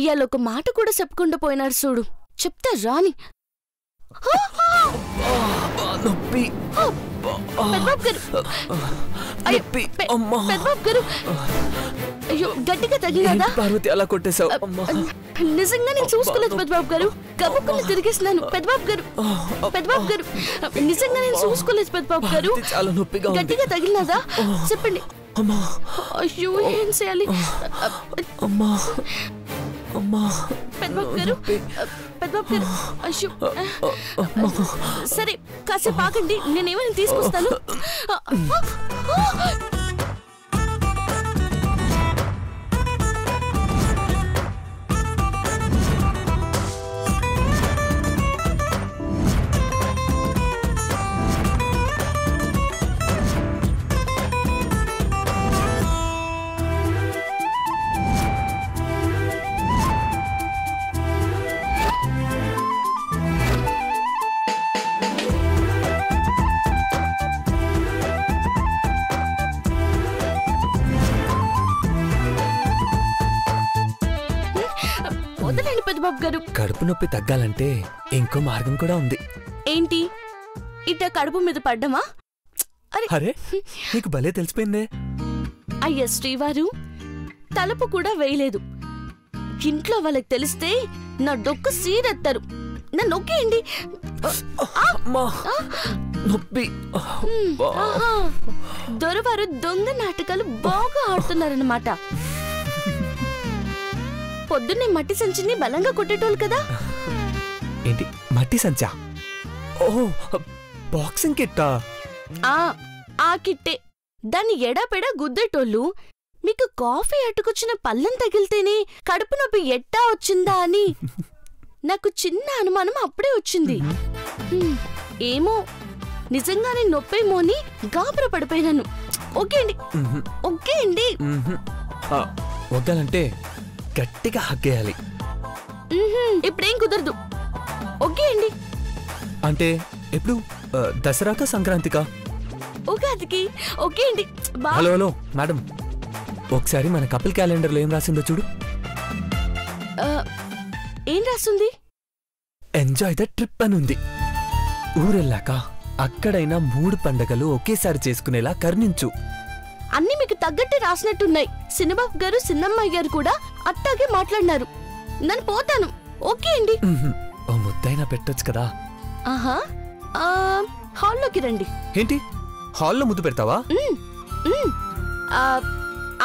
ఇవాళ ఒక మాట కూడా చెప్పకుండా పోయినారు చూడు. చెప్తా రాని. అయ్యో గట్టిగా తగిలినదా? పార్వతి అలా కొట్టేశావు. నిజంగా నేను చూసుకోలేదు పెద్దబాబు గారు. కబుక్కుని తిరిగేస్తున్నాను పెద్దబాబు గారు. పెద్దబాబు గారు నిజంగా నేను చూసుకోలేదు పెద్దబాబు గారు. చాలా నొప్పిగా ఉంది. గట్టిగా తగిలినదా చెప్పండి. అయ్యో ఏం చేయాలి? అమ్మా అమ్మా పెద్దబాబు గారు. పెద్దబాబు గారు అయ్యో సరే కాసేపు ఆగండి, నేనేమైనా తీసుకొస్తాను. కడుపు నొప్పి తగ్గాలంటే ఇంకో మార్గం కూడా ఉంది. ఏంటి? ఇట కడుపు మీద పడ్డమా? అరే నీకు భలే తెలిసిపోయిందే. అయ్య శ్రీవారు తలుపు కూడా వేయలేదు. ఇంట్లో వాళ్ళకి తెలిస్తే నా డొక్కు సీరెత్తారు. నా నొక్కేయండి. దొరవారు దొంగ నాటకాలు బాగా ఆడుతున్నారన్నమాట. పొద్దున్నే మట్టి సంచిని బలంగా కొట్టేటోళ్ళు కదా. ఏంటి మట్టి సంచా? ఓహో బాక్సింగ్ కిట్టా? ఆ కిట్టే. దాన్ని ఎడాపెడా గుద్దేటోళ్ళు. మీకు కాఫీ అట్టుకొచ్చిన పళ్ళం తగిలితేనే కడుపు నొప్పి ఎట్టా వచ్చిందా అని నాకు చిన్న అనుమానం అప్పుడే వచ్చింది. ఏమో నిజంగానే నొప్పేమో అని గాబరా పడిపోయినాను. ఓకే అండి ఓకే అండి. వద్దాలంటే గట్టిగా హగ్గేయాలి. ఇప్పుడేం కుదరదు. ఓకే అండి. అంటే ఎప్పుడు? దసరాకా సంక్రాంతికా? ఉగాదికి. ఓకే అండి. హలో హలో మేడం, ఒకసారి మన కపుల్ క్యాలెండర్లో ఏం రాసిందో చూడు. ఏం రాస్తుంది? ఎంజాయ్ ద ట్రిప్ అని ఉంది. ఊరెళ్ళాక అక్కడైనా 3 పండగలు ఒకేసారి చేసుకునేలా కర్ణించు. అన్ని మీకు తగ్గట్టే రాసినట్టున్నాయి. సినిబాబు గారు సిన్నమ్మాయి గారు కూడా అట్టాగే మాట్లాడినారు. నన్ను పోతాను. ఓకే అండి. ఓ ముద్దైనా పెట్టొచ్చు కదా. ఆహా హాల్లోకి రండి. ఏంటి హాల్లో ముద్దు పెడతావా?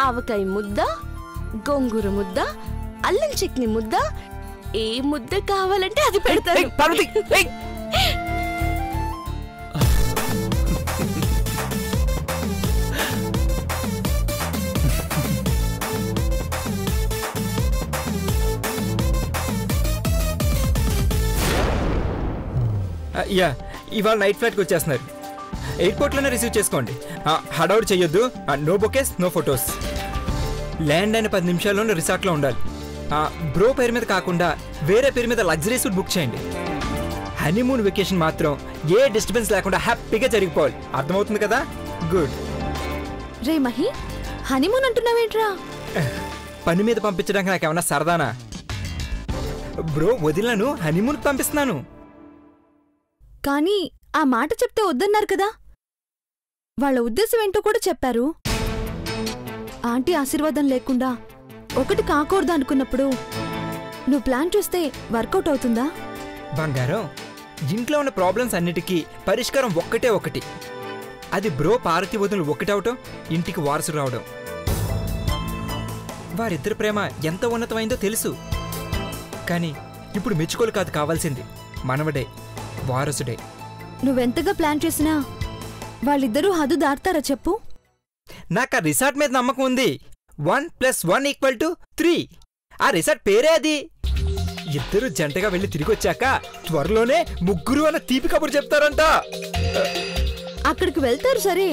ఆవకాయ ముద్ద, గోంగూర ముద్ద, అల్లం చట్నీ ముద్ద, ఏ ముద్ద కావాలంటే అది పెడతాను. యా ఇవాళ నైట్ ఫ్లైట్కి వచ్చేస్తున్నారు. ఎయిర్పోర్ట్లోనే రిసీవ్ చేసుకోండి. హడౌట్ చెయ్యొద్దు. No bouquets no photos. Land అయిన 10 నిమిషాల్లోనే రిసార్ట్లో ఉండాలి. బ్రో పేరు మీద కాకుండా వేరే పేరు మీద లగ్జరీ సూట్ బుక్ చేయండి. హనీమూన్ వెకేషన్ మాత్రం ఏ డిస్టర్బెన్స్ లేకుండా హ్యాపీగా జరిగిపోవాలి. అర్థమవుతుంది కదా? గుడ్. రే మహి, హనీమూన్ అంటున్నావేంట్రా? పని మీద పంపించడానికి నాకేమన్నా సరదానా? బ్రో వదిలను హనీమూన్కి పంపిస్తున్నాను. కానీ ఆ మాట చెప్తే వద్దన్నారు కదా. వాళ్ళ ఉద్దేశం ఏంటో కూడా చెప్పారు. ఆంటీ ఆశీర్వాదం లేకుండా ఒకటి కాకూడదు అనుకున్నప్పుడు నువ్వు ప్లాన్ చూస్తే వర్కౌట్ అవుతుందా? బంగారం, ఇంట్లో ఉన్న ప్రాబ్లమ్స్ అన్నిటికీ పరిష్కారం ఒక్కటే ఒకటి. అది బ్రో పార్వతి వదులు ఒకటవటం, ఇంటికి వారసు రావడం. వారిద్దరి ప్రేమ ఎంత ఉన్నతమైందో తెలుసు. కానీ ఇప్పుడు మెచ్చుకోలు కాదు కావాల్సింది, మనవడే, వారసుడే. నువ్వెంతగా ప్లాన్ చేసినా వాళ్ళిద్దరూ హద్దు దాటుతారా చెప్పు? నాకు ఆ రిసార్ట్ మీద నమ్మకం ఉంది. 1+1=3. ఆ రిసార్ట్ పేరే అది. ఇద్దరు జంటగా వెళ్ళి తిరిగి వచ్చాక త్వరలోనే ముగ్గురు అన్న తీపి కబురు చెప్తారంట. అక్కడికి వెళ్తారు సరే,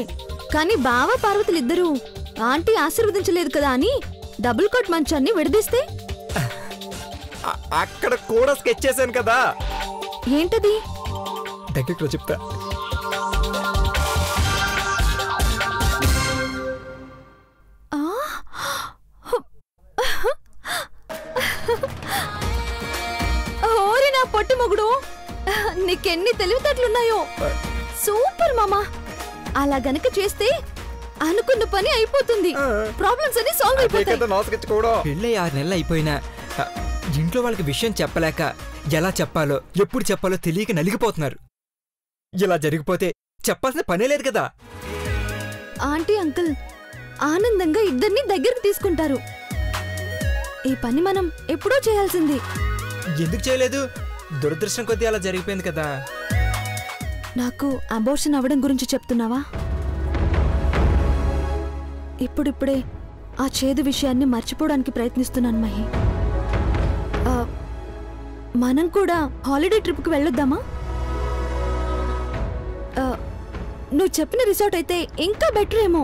కానీ బావ పార్వతులిద్దరూ ఆంటీ ఆశీర్వదించలేదు కదా అని డబుల్ కోట్ మంచాన్ని విడదీస్తే? అక్కడ కూడా స్కెచ్ చేశాను కదా. ఏంటది? దగ్గరలో చెప్తా. తెలివితేటలున్నాయో. సూపర్ మామా. అలా గనక చేస్తే అనుకున్న పని అయిపోతుంది, ప్రాబ్లమ్స్ అన్ని సాల్వ్ అయిపోతాయి. పెళ్ళి 6 నెలలు అయిపోయినా ఇంట్లో వాళ్ళకి విషయం చెప్పలేక ఎలా చెప్పాలో ఎప్పుడు చెప్పాలో తెలియక నలిగిపోతున్నారు. ఇలా జరిగిపోతే చెప్పాల్సిన పనే లేదు కదా. ఆంటీ అంకుల్ ఆనందంగా ఇద్దరిని దగ్గరికి తీసుకుంటారు. ఈ పని మనం ఎప్పుడో చేయాల్సింది. ఎందుకు చేయలేదు? దురదృష్టం కొద్దీ అలా జరిగిపోయింది కదా. నాకు అబోర్షన్ అవ్వడం గురించి చెప్తున్నావా? ఇప్పుడిప్పుడే ఆ చేదు విషయాన్ని మర్చిపోవడానికి ప్రయత్నిస్తున్నాను మహి. మనం కూడా హాలిడే ట్రిప్కి వెళ్ళొద్దామా? నువ్వు చెప్పిన రిసార్ట్ అయితే ఇంకా బెటర్ ఏమో.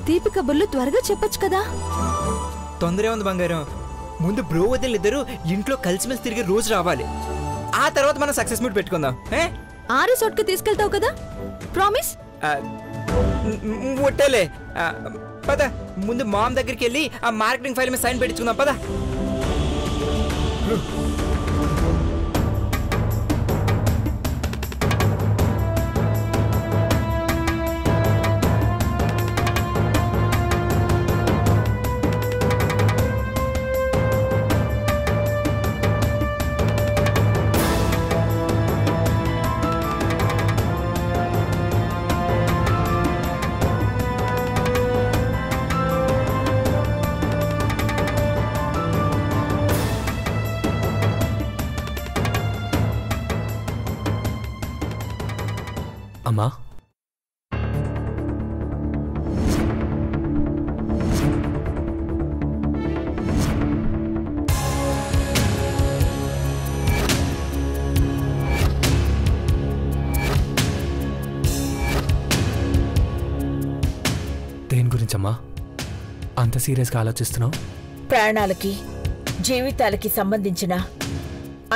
తీపి కబుర్లు త్వరగా చెప్పొచ్చు కదా. తొందరే ఉంది బంగారం. ముందు బ్రో వదిలి ఇద్దరు ఇంట్లో కలిసిమెలిసి తిరిగి రోజు రావాలి. ఆ తర్వాత మనం సక్సెస్ మీట్ పెట్టుకుందాం. ఆ రిసార్ట్ కి తీసుకెళ్తావు కదా, ప్రామిస్? ఒట్టేలే. పద ముందు మామ్ దగ్గరికి వెళ్ళి ఆ మార్కెటింగ్ ఫైల్ మీద సైన్ పెట్టించుకుందాం. పద. అమ్మా, దేని గురించమ్మా అంత సీరియస్గా ఆలోచిస్తున్నావు? ప్రాణాలకి జీవితాలకి సంబంధించిన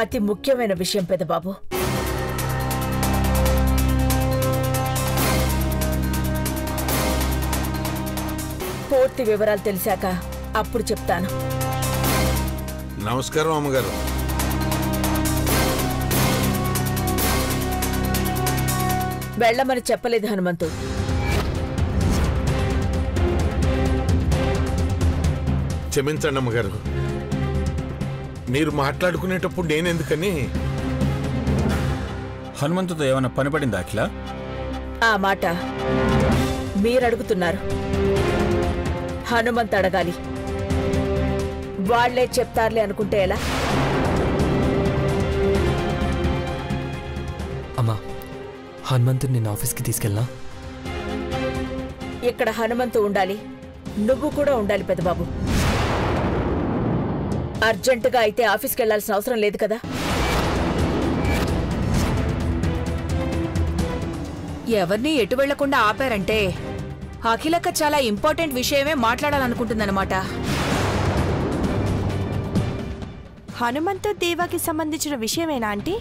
అతి ముఖ్యమైన విషయం పెదబాబు. పూర్తి వివరాలు తెలిసాక అప్పుడు చెప్తాను. నమస్కారం అమ్మగారు. వెళ్ళమని చెప్పలేదు హనుమంతు. క్షమించండి అమ్మగారు, మీరు మాట్లాడుకునేటప్పుడు నేనెందుకని. హనుమంతుతో ఏమైనా పని పడిందా అఖిల? ఆ మాట మీరడుగుతున్నారు, హనుమంత్ అడగాలి. వాళ్లే చెప్తారులే అనుకుంటే ఎలా? అమ్మా, హనుమంతుని నేను ఆఫీస్కి తీసుకెళ్ళా? ఇక్కడ హనుమంతు ఉండాలి, నువ్వు కూడా ఉండాలి పెద్దబాబు. అర్జెంటుగా అయితే ఆఫీస్కి వెళ్లాల్సిన అవసరం లేదు కదా. ఎవరిని ఎటు వెళ్లకుండా ఆపారంటే అఖిలక్క చాలా ఇంపార్టెంట్ విషయమే మాట్లాడాలనుకుంటుందన్నమాట. హనుమంతు దేవాకి సంబంధించిన విషయమేనా ఆంటీ?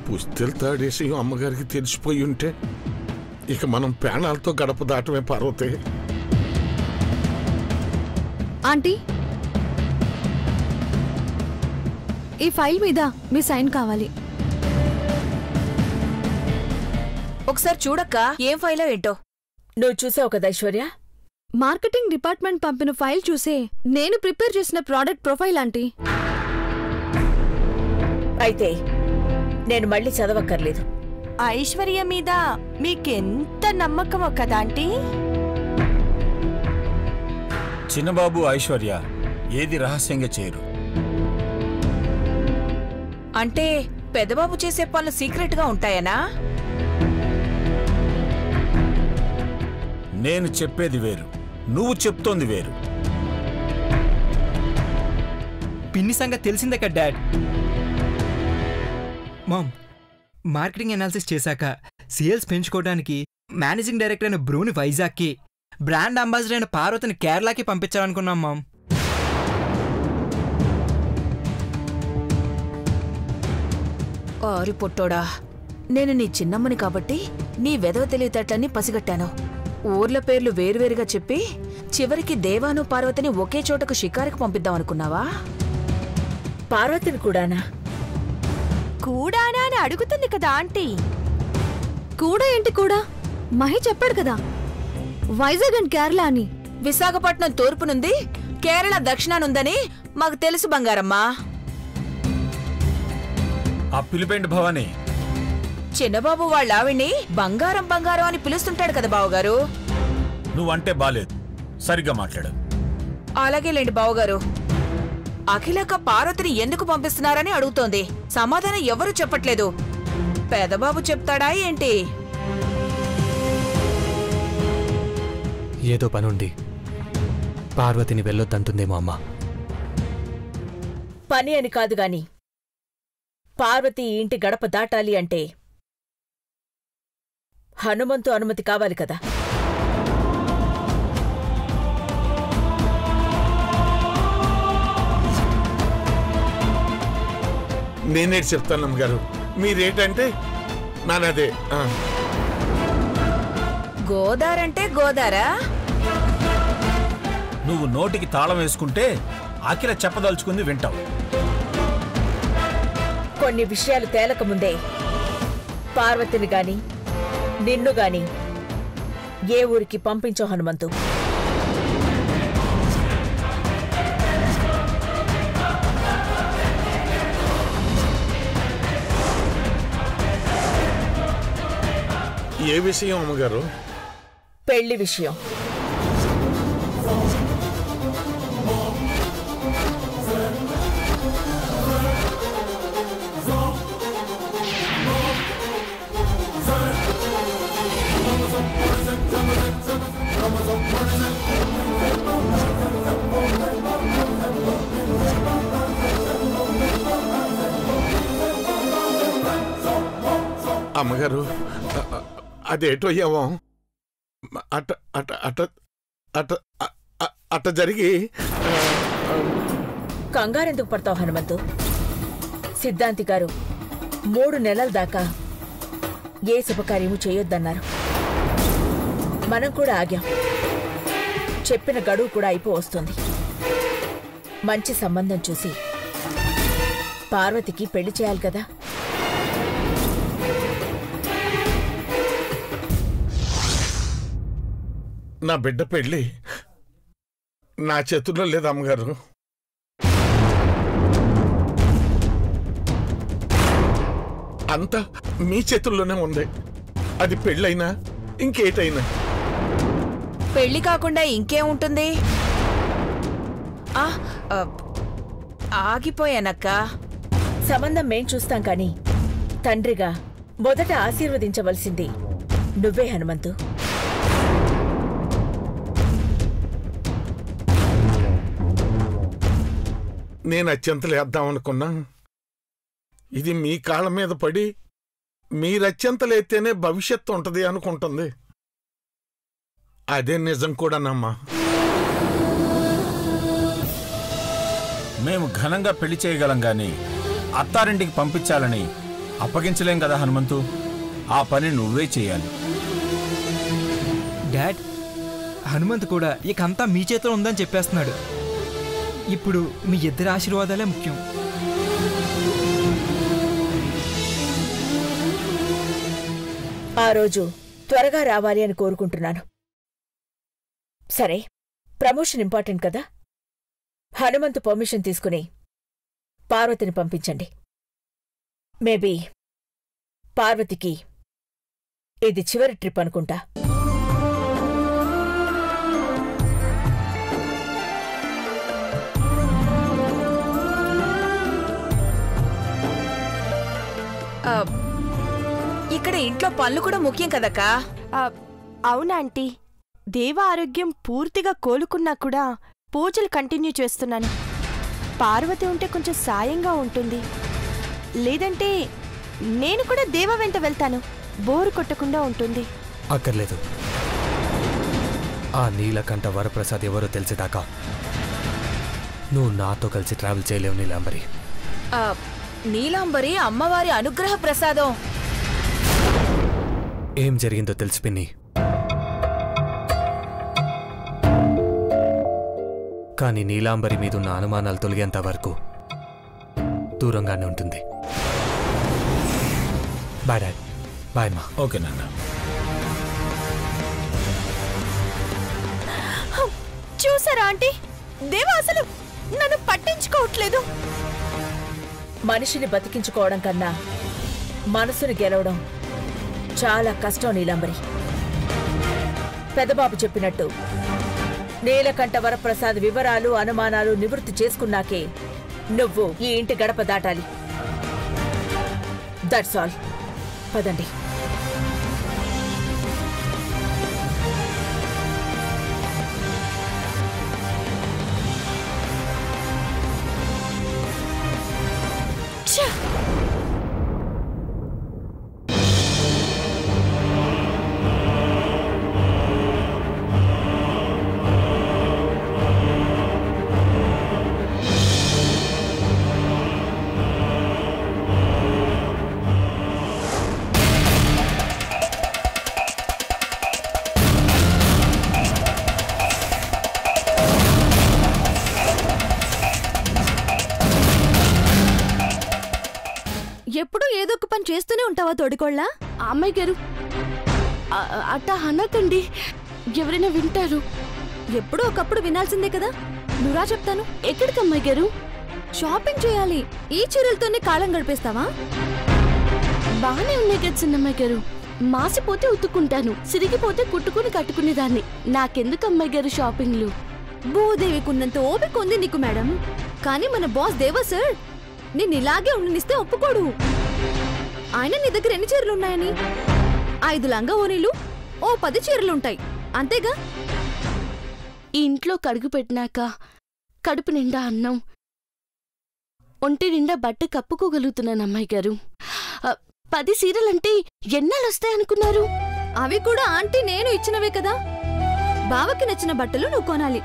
పుస్తెలు తాడేసి అమ్మగారికి తెలిసిపోయి ఉంటే ఇక మనం ప్రాణాలతో గడప దాటమే పార్వతే. ఆంటీ, ఈ ఫైల్ మీద మీ సైన్ కావాలి. ఒకసారి చూడక్క, ఏం ఫైలో ఏంటో. నువ్వు చూసావు కదా ఐశ్వర్య? మార్కెటింగ్ డిపార్ట్మెంట్ పంపిన ఫైల్ చూసే నేను ప్రిపేర్ చేసిన ప్రోడక్ట్ ప్రొఫైల్ ఆంటీ. అయితే నేను మళ్ళీ చదవక్కర్లేదు. ఐశ్వర్య మీద మీకెంత నమ్మకమో కదా ఆంటీ? చిన్నబాబు ఐశ్వర్య ఏది రహస్యంగా చేయరు. అంటే పెద్దబాబు చేసే పనులు సీక్రెట్ గా ఉంటాయనా? నేను చెప్పేది వేరు, నువ్వు చెప్తోంది వేరు. పిన్ని సంగతి తెలిసిందే కదా డాడ్. మామ్, మార్కెటింగ్ అనాలిసిస్ చేశాక సేల్స్ పెంచుకోవడానికి మేనేజింగ్ డైరెక్టర్ అయిన బ్రోని వైజాగ్కి, బ్రాండ్ అంబాసిడర్ అయిన పార్వతిని కేరళకి పంపించాలనుకున్నాం మామ్. ఆరి పొట్టోడా, నేను నీ చిన్నమ్మని కాబట్టి నీ వెదవ తెలివితేటలన్నీ పసిగట్టాను. ఊర్ల పేర్లు వేరువేరుగా చెప్పి చివరికి దేవాను పార్వతిని ఒకే చోటకు షికారుకు పంపిద్దాం అనుకున్నావా? పార్వతిని కూడానా? కూడానా అని అడుగుతుంది కదా ఆంటీ. కూడా ఏంటి కూడా? మహి చెప్పాడు కదా వైజాగ్ అండ్ కేరళ అని. విశాఖపట్నం తూర్పునుంది, కేరళ దక్షిణానుందని మాకు తెలుసు బంగారమ్మా. ఆ పిలిపేంటి భవానీ? చిన్నబాబు వాళ్ళ ఆవిడ్ని బంగారం బంగారం అని పిలుస్తుంటాడు కదా బావగారు. నువ్వంటే బాలేదు, సరిగ్గా మాట్లాడు. అలాగేలేండి బావగారు. అఖిలక్క పార్వతిని ఎందుకు పంపిస్తున్నారని అడుగుతోంది. సమాధానం ఎవరూ చెప్పట్లేదు. పెదబాబు చెప్తాడా ఏంటి? ఏదో పనుండి పార్వతిని వెళ్ళొద్దంటుందేమో అమ్మా. పని అని కాదు గాని పార్వతి ఇంటి గడప దాటాలి అంటే హనుమంతు అనుమతి కావాలి కదా. నేనేటి చెప్తాను అమ్మగారు, మీరేటంటే నానదే. గోదారంటే గోదారా? నువ్వు నోటికి తాళం వేసుకుంటే అఖిల చెప్పదలుచుకుంది వింటావు. కొన్ని విషయాలు తేలకముందే పార్వతిని గాని నిన్ను గాని ఏ ఊరికి పంపించో హనుమంతు. ఏ విషయం అమ్మగారు? పెళ్లి విషయం. అమ్మగారు అదేటో ఏమో అట అట అట అట అట జరిగి. కంగారెందుకు పడతావు హనుమంతు? సిద్ధాంతి గారు 3 నెలల దాకా ఏ శుభకార్యము చేయొద్దన్నారు. మనం కూడా ఆగాం. చెప్పిన గడువు కూడా అయిపోవస్తుంది. మంచి సంబంధం చూసి పార్వతికి పెళ్లి చేయాలి కదా. నా బిడ్డ పెళ్ళి నా చేతుల్లో లేదు అమ్మగారు. అంతా మీ చేతుల్లోనే ఉంది. అది పెళ్ళైనా ఇంకేటైనా. పెళ్లి కాకుండా ఇంకేముంటుంది? ఆగిపోయానక్క. సంబంధం మేం చూస్తాం కాని తండ్రిగా మొదట ఆశీర్వదించవలసింది నువ్వే హనుమంతు. నేను అత్యంతలేద్దామనుకున్నా. ఇది మీ కాళ్ళ మీద పడి మీరత్యంతలేస్తేనే భవిష్యత్తు ఉంటది అనుకుంటుంది. అదే నిజం కూడానమ్మా. మేము ఘనంగా పెళ్లి చేయగలం గాని అత్తారింటికి పంపించాలని అప్పగించలేం కదా హనుమంతు. ఆ పని నువ్వే చేయాలి. డాడ్, హనుమంత్ కూడా ఇకంతా మీ చేతిలో ఉందని చెప్పేస్తున్నాడు. ఇప్పుడు మీ ఇద్దరి ఆశీర్వాదాలే ముఖ్యం. ఆ రోజు త్వరగా రావాలి అని కోరుకుంటున్నాను. సరే, ప్రమోషన్ ఇంపార్టెంట్ కదా. హనుమంతు పర్మిషన్ తీసుకుని పార్వతిని పంపించండి. మేబీ పార్వతికి ఇది చివరి ట్రిప్ అనుకుంటా. ఇక్కడ ఇంట్లో పనులు కూడా ముఖ్యం కదక్కా. అవునా ఆంటీ? దేవ ఆరోగ్యం పూర్తిగా కోలుకున్నా కూడా పూజలు కంటిన్యూ చేస్తున్నాను. పార్వతి ఉంటే కొంచెం సాయంగా ఉంటుంది. లేదంటే నేను కూడా దేవ వెంట వెళ్తాను. బోరు కొట్టకుండా ఉంటుంది. అక్కర్లేదు. ఆ నీలకంఠ వరప్రసాద్ ఎవరో తెలిసేదాకా నువ్వు నాతో కలిసి ట్రావెల్ చేయలేవు నీలాంబరి. నీలాంబరి అమ్మవారి అనుగ్రహ ప్రసాదం. ఏం జరిగిందో తెలుసు పిన్ని. కానీ నీలాంబరి మీదున్న అనుమానాలు తొలగేంత వరకు దూరంగానే ఉంటుంది. Bye dad. బాయ్ మా. ఓకే నాన్న. చూసారా ఆంటీ, దేవా అసలు నన్ను పట్టించుకోవట్లేదు. మనిషిని బతికించుకోవడం కన్నా మనసుని గెలవడం చాలా కష్టం నీలాంబరి. పెదబాబు చెప్పినట్టు నీలకంఠ వరప్రసాద్ వివరాలు అనుమానాలు నివృత్తి చేసుకున్నాకే నువ్వు ఈ ఇంటి గడప దాటాలి. That's all. పదండి. ఎప్పుడూ ఏదో ఒక పని చేస్తూనే ఉంటావా తోడికోళ్ళ? అమ్మాయి గారు అట్ట అనకండి, ఎవరైనా వింటారు. ఎప్పుడో ఒకప్పుడు వినాల్సిందే కదా. నువ్వురా చెప్తాను. ఎక్కడికి అమ్మాయి గారు? షాపింగ్ చేయాలి. ఈ చీరలతోనే కాలం గడిపేస్తావా? బానే ఉన్నాయి కదా చిన్నమ్మాయి గారు. మాసిపోతే ఉతుక్కుంటాను, సిరిగిపోతే కుట్టుకుని కట్టుకునేదాన్ని. నాకెందుకు అమ్మాయి గారు షాపింగ్లు? భూదేవికున్నంత ఓపిక ఉంది నీకు మేడం. కానీ మన బాస్ దేవా సార్ నేను ఇలాగే ఉండనిస్తే ఒప్పుకోడు. ఆయన నీ దగ్గర ఎన్ని చీరలున్నాయని? 5 లంగా ఓనీలు, ఓ 10 చీరలుంటాయి అంతేగా. ఈ ఇంట్లో కడుగు పెట్టినాక కడుపు నిండా అన్నం, ఒంటి నిండా బట్ట కప్పుకోగలుగుతున్నాను అమ్మాయి గారు. 10 చీరలంటే ఎన్నాళ్ళొస్తాయనుకున్నారు? అవి కూడా ఆంటీ నేను ఇచ్చినవే కదా. బావకి నచ్చిన బట్టలు నువ్వు కొనాలి.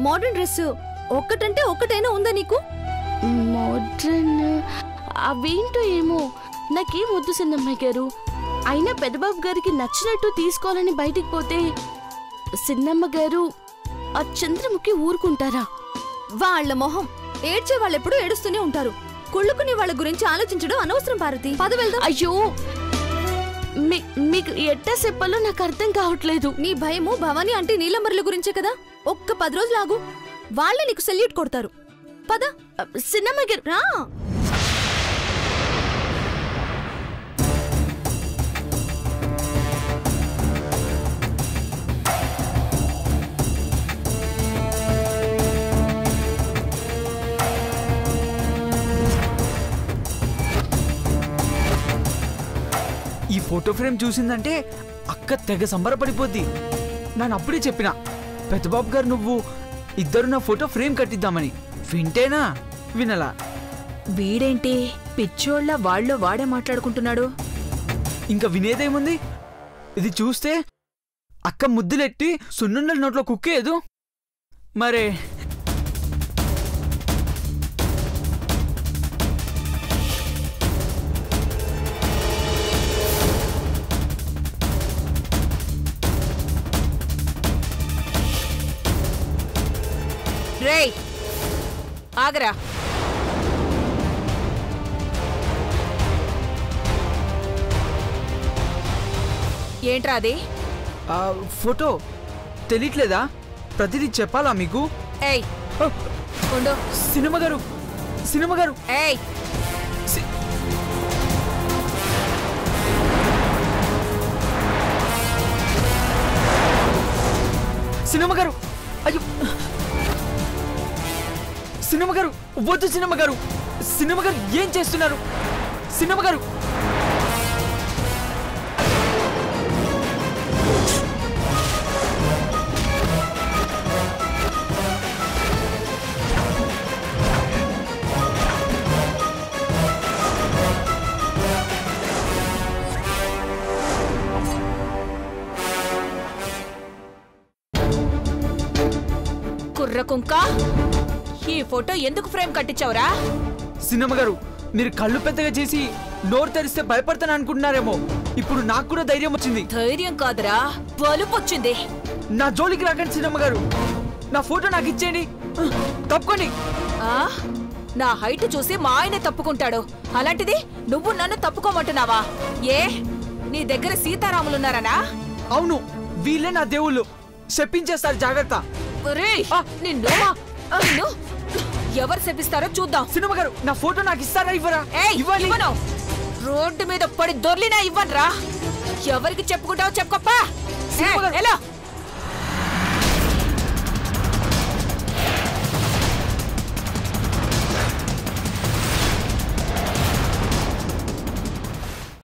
మోడర్న్ డ్రెస్ ఒక్కటంటే ఒక్కటైనా ఉందా నీకు? మోడ్రన్ అవేంటో ఏమో నాకేం వద్దు సిన్నమ్మాయి గారు. అయినా పెద్దబాబు గారికి నచ్చినట్టు తీసుకోవాలని బయటికి పోతే సిన్నమ్మ గారు ఆ చంద్రముఖి ఊరుకుంటారా? వాళ్ళ మొహం ఏడ్చే వాళ్ళెప్పుడు ఏడుస్తూనే ఉంటారు. కుళ్ళుకుని వాళ్ళ గురించి ఆలోచించడం అనవసరం భారతి. పద వెళ్దాం. అయ్యో మీకు ఎట్టా చెప్పాలో నాకు అర్థం కావట్లేదు. నీ భయము భవానీ అంటే నీలమర్ల గురించే కదా. ఒక్క 10 రోజులు ఆగు, వాళ్ళే నీకు సెల్యూట్ కొడతారు. పద సినిమా రా. ఈ ఫోటో ఫ్రేమ్ చూసిందంటే అక్క తెగ సంబరపడిపోద్ది. నేను అప్పుడే చెప్పిన పెద్దబాబు గారు నువ్వు ఇద్దరు నా ఫోటో ఫ్రేమ్ కట్టిద్దామని. వింటేనా? వినలా. వీడేంటి పిచ్చోళ్ళ వాళ్ళో వాడే మాట్లాడుకుంటున్నాడు. ఇంకా వినేదేముంది? ఇది చూస్తే అక్క ముద్దులెట్టి సున్నుండల నోట్లో కుక్కేదు మరే. రేయ్ ఆగరా. ఏంట్రా అది? ఫోటో తెలియట్లేదా? ప్రతిదీ చెప్పాలా మీకు? ఏయ్ ఉండు. సినిమా గారు, సినిమా గారు. ఏయ్ సినిమా గారు. అయ్యో సినిమా గారు వద్దు. సినిమా గారు, సినిమా గారు ఏం చేస్తున్నారు? సినిమా గారు. కుర్రకుంక, ఈ ఫోటో ఎందుకు ఫ్రేమ్ కట్టించావురా? సినిమా గారు మీరు కళ్ళు పెద్దగా చేసి నోరు తెరిస్తే భయపడతాను అనుకుంటున్నారేమో. ఇప్పుడు నాకు కూడా ధైర్యం వచ్చింది. ధైర్యం కాదురా, బలుపు వచ్చింది. నా జోలికి రాకండి సినిమా గారు. నా ఫోటో నాకు ఇచ్చేయండి. తప్పుకోండి. నా హైట్ చూసి మా ఆయనే తప్పుకుంటాడు. అలాంటిది నువ్వు నన్ను తప్పుకోమంటున్నావా? ఏ నీ దగ్గర సీతారాములున్నారనా? అవును, వీళ్ళే నా దేవుళ్ళు. చెప్పించేస్తారు, జాగ్రత్త. నిన్ను ఎవరు శపిస్తారో చూద్దాం. సినిమా గారు, నా ఫోటో నాకు ఇస్తారా ఇవ్వరా? ఇవ్వను. రోడ్డు మీద పడి దొర్లినా ఇవ్వనురా. ఎవరికి చెప్పుకుంటావో చెప్పుకోప్పా.